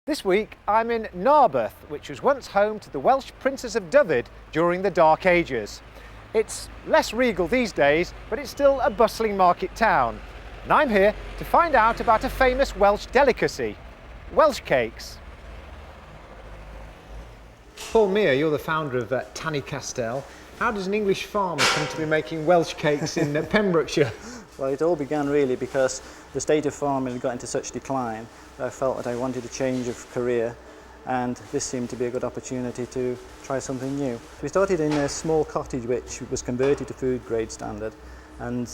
This week I'm in Narberth, which was once home to the Welsh Princes of Dyfed during the Dark Ages. It's less regal these days, but it's still a bustling market town. And I'm here to find out about a famous Welsh delicacy, Welsh cakes. Paul Mear, you're the founder of Tan y Castell. How does an English farmer come to be making Welsh cakes in Pembrokeshire? Well, it all began really because the state of farming had got into such decline that I felt that I wanted a change of career, and this seemed to be a good opportunity to try something new. We started in a small cottage which was converted to food grade standard, and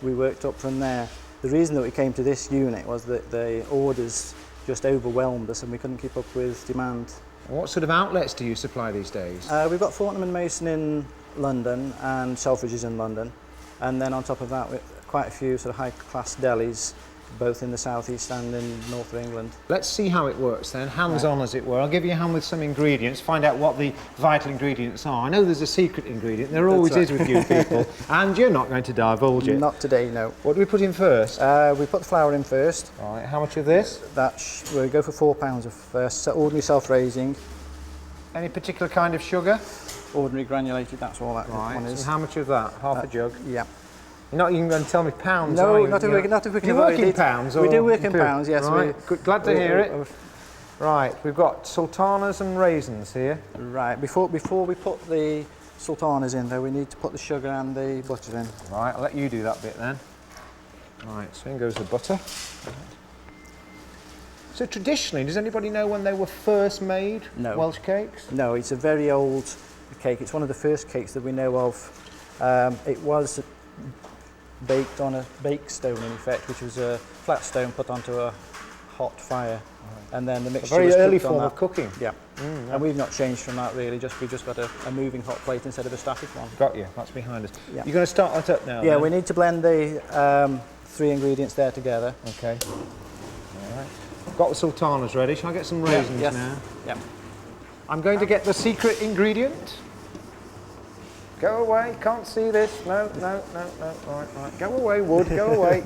we worked up from there. The reason that we came to this unit was that the orders just overwhelmed us and we couldn't keep up with demand. What sort of outlets do you supply these days? We've got Fortnum and Mason in London and Selfridges in London, and then on top of that quite a few sort of high-class delis, both in the southeast and in north of England. Let's see how it works then, hands-on as it were. I'll give you a hand with some ingredients, find out what the vital ingredients are. I know there's a secret ingredient, there always is with you people, and you're not going to divulge it. Not today, no. What do we put in first? We put the flour in first. Right, how much of this? We'll go for 4 pounds of ordinary self-raising. Any particular kind of sugar? Ordinary granulated, that's all that one is. And how much of that? Half a jug? Yeah. You're not even going to tell me pounds, no, are you? not if we can avoid it. Do you work in pounds? We do work in pounds, yes. Right. Glad to hear it. Right, we've got sultanas and raisins here. Right, before we put the sultanas in though, we need to put the sugar and the butter in. Right, I'll let you do that bit then. Right, so in goes the butter. So traditionally, does anybody know when they were first made, Welsh cakes? No, it's a very old cake. It's one of the first cakes that we know of. It was baked on a bake stone in effect, which was a flat stone put onto a hot fire, and then the mixture a very was early cooked on form that. of cooking. Yeah, and we've not changed from that really. We've just got a moving hot plate instead of a static one. Got you. That's behind us. Yeah. You're going to start that up now. Yeah, then? we need to blend the 3 ingredients there together. Okay. All right. Got the sultanas ready. Shall I get some raisins now? Yeah. I'm going to get the secret ingredient. Go away, can't see this. No. Right. Go away, Wood, go away.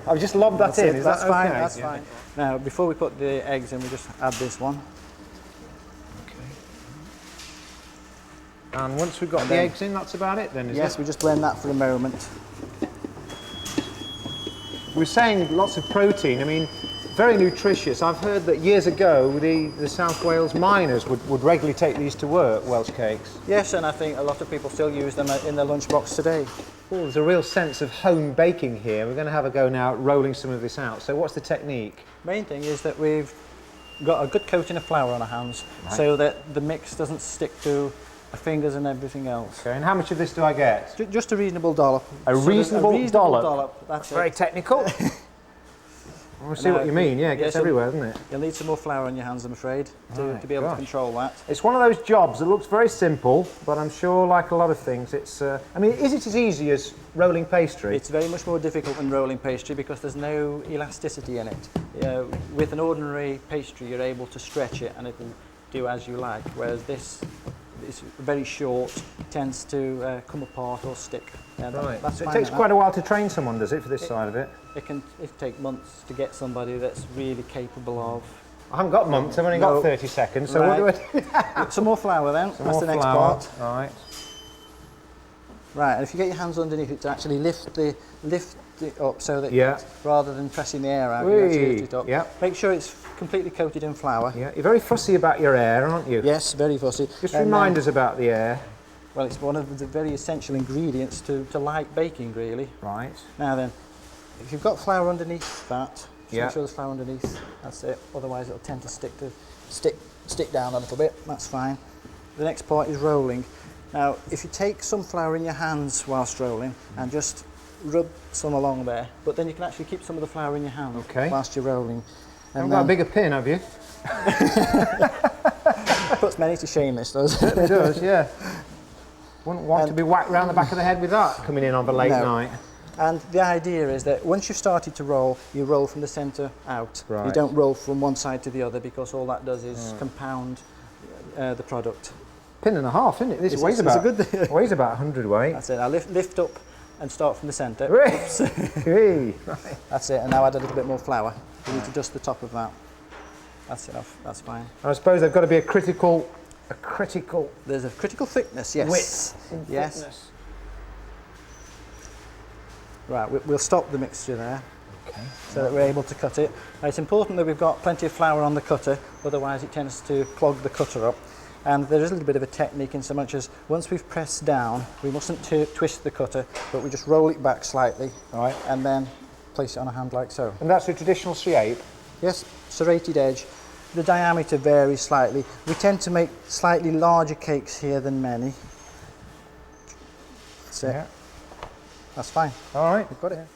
I've just lobbed that in, is that okay? Fine, that's fine. Now, before we put the eggs in, we just add this one. Okay. And once we've got the eggs in, that's about it then, is it? Yes, we just blend that for a moment. We're saying lots of protein, I mean, very nutritious. I've heard that years ago the South Wales miners would regularly take these to work, Welsh cakes. Yes, and I think a lot of people still use them in their lunchbox today. Oh, there's a real sense of home baking here. We're going to have a go now at rolling some of this out. So what's the technique? Main thing is that we've got a good coating of flour on our hands, so that the mix doesn't stick to our fingers and everything else. Okay, and how much of this do I get? Just a reasonable dollop. A reasonable dollop? That's very technical. I see what you mean, yeah, it gets everywhere, doesn't it? You'll need some more flour on your hands, I'm afraid, to be able to control that. It's one of those jobs that looks very simple, but I'm sure, like a lot of things, it's... I mean, is it as easy as rolling pastry? It's very much more difficult than rolling pastry because there's no elasticity in it. With an ordinary pastry, you're able to stretch it and it'll do as you like, whereas this is very short, tends to come apart or stick. Right, so it takes quite a while to train someone, does it, for this side of it? It can take months to get somebody that's really capable of... I haven't got months, I've only got 30 seconds, so what do I do now? Some more flour then, that's the next part. Right. Right, and if you get your hands underneath it to actually lift it up so that rather than pressing the air out, you actually lift it up. Yeah. Make sure it's completely coated in flour. Yeah, you're very fussy about your air, aren't you? Yes, very fussy. Just remind us about the air. Well, it's one of the very essential ingredients to light baking, really. Right. Now then, if you've got flour underneath that, just make sure there's flour underneath, that's it. Otherwise it'll tend to stick down a little bit, that's fine. The next part is rolling. Now, if you take some flour in your hands whilst rolling and just rub some along there, but then you can actually keep some of the flour in your hand whilst you're rolling. Haven't got a bigger pin, have you? Puts many to shame, this does. It does, yeah. Wouldn't want to be whacked round the back of the head with that coming in on the late night. And the idea is that once you've started to roll, you roll from the centre out. Right. You don't roll from one side to the other because all that does is compound the product. Pin and a half, isn't it? This weighs about 100 weight. That's it. Now lift up and start from the centre. Right. That's it. And now add a little bit more flour. You need to dust the top of that. That's enough, that's fine. And I suppose they've got to be a critical There's a critical thickness, yes. width in yes. thickness. Right, we'll stop the mixture there. Okay. So that we're able to cut it. Now, it's important that we've got plenty of flour on the cutter, otherwise it tends to clog the cutter up. And there is a little bit of a technique in so much as once we've pressed down, we mustn't twist the cutter, but we just roll it back slightly, Right. and then place it on a hand like so. And that's the traditional shape? Yes, serrated edge. The diameter varies slightly. We tend to make slightly larger cakes here than many. That's it. Yeah. That's fine. All right. We've got it.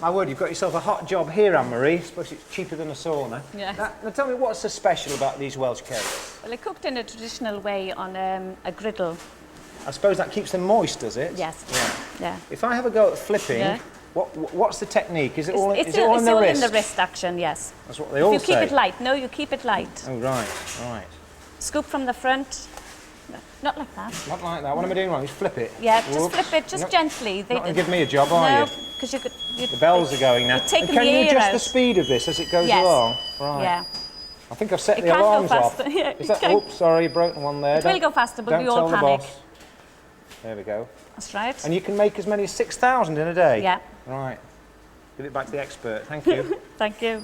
My word, you've got yourself a hot job here, Anne-Marie. I suppose it's cheaper than a sauna. Yeah. Now tell me, what's so special about these Welsh cakes? Well, they're cooked in a traditional way on a griddle. I suppose that keeps them moist, does it? Yes. Yeah. Yeah. If I have a go at flipping, Yeah. what's the technique? Is it all, It's is it all in the all wrist? in the wrist action, yes. That's what they all You say. keep it light. No, you keep it light. Oh, right, right. Scoop from the front. No, not like that. Not like that. What am I doing wrong? Just flip it. Yeah, Whoops. just flip it, just You're gently. not going to give me a job, are No, you? because you could... The bells are going now. You're taking And can the you air adjust out. the speed of this as it goes Yes. along? Right. Yeah. I think I've set It the can go alarms off. faster, yeah, Is it that? can. Oops, sorry, broken one there. It will go faster, but don't we all tell the panic. boss. There we go. That's right. And you can make as many as 6,000 in a day? Yeah. Right. Give it back to the expert. Thank you. Thank you.